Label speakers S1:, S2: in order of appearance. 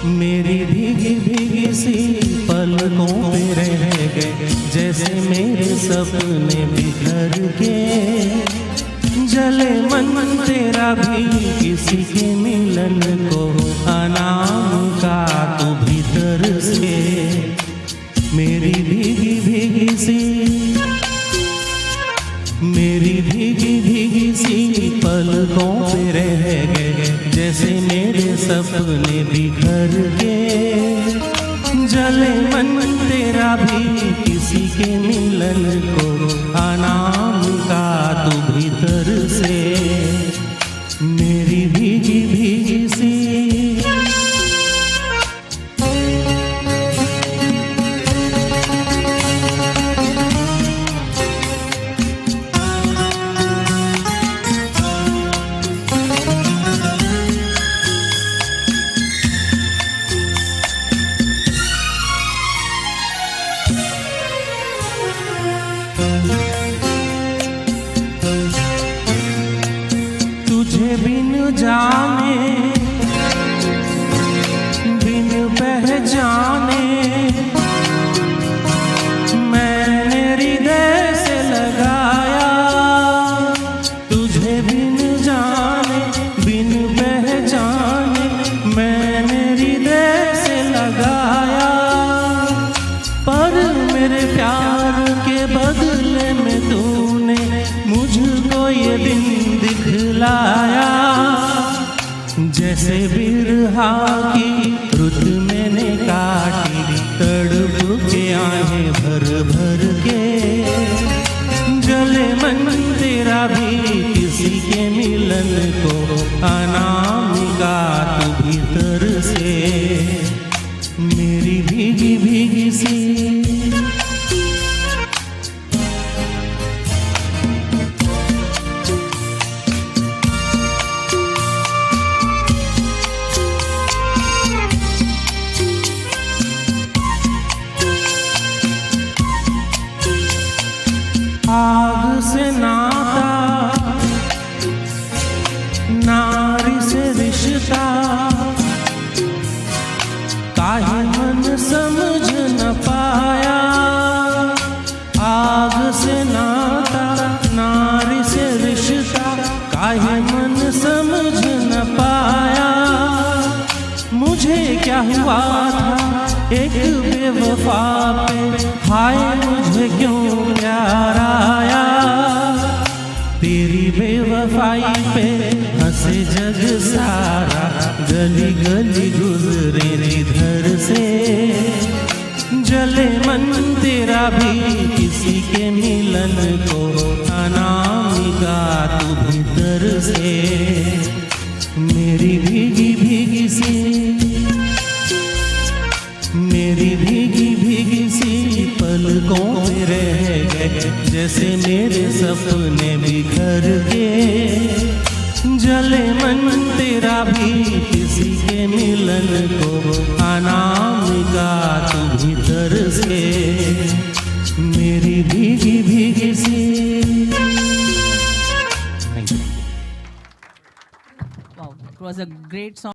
S1: मेरी भीगी भीगी सी पलकों पे रह गए, जैसे मेरे सपने बिखर के। जले मन तेरा भी किसी के मिलन को, अनाम का तू भीतर से। मेरी भीगी भीगी सी, मेरी भीगी भीगी सी पलकों पे रह गए, जैसे मेरे सपने बिखर के। जले मन तेरा भी किसी के मिलन को, अनाम का तू भीतर से। मेरी भीगी भीगी सी, तुझे बिन जाने बिन पहचाने, मैंने हृदय से लगाया। तुझे बिन जाने बिन पहचाने, मैंने हृदय से लगाया। पर मेरे प्यार के बदले में तूने मुझको ये दिन दिखलाया। जैसे बिरहा की रुत मैंने काटी, तड़प के आहें भर भर के। जले मन तेरा भी किसी के मिलन को, अनाम का तू भीतर से। मेरी भीगी भीगी सी, आग से नाता, नारी से रिश्ता, काहे मन समझ न पाया। आग से नाता, नारी से रिश्ता, काहे मन समझ न पाया। मुझे क्या हुआ था एक बेवफा पे, हाय मुझे क्यों प्यार आया। तेरी बेवफाई पे हंसे जग सारा, गली गली गुजरे जिधर से। जले मन तेरा भी किसी के मिलन को, अनामिका तू भीतर से। मेरी भीगी भीगी सी, मेरी भीगी भीगी सी पलकों पे रह गए, जैसे मेरे सपने बिखर के। जले मन तेरा भी किसी के मिलन को, अनामिका तू भीतर से। मेरी भीगी भीगी सी।
S2: Wow, it was a great song.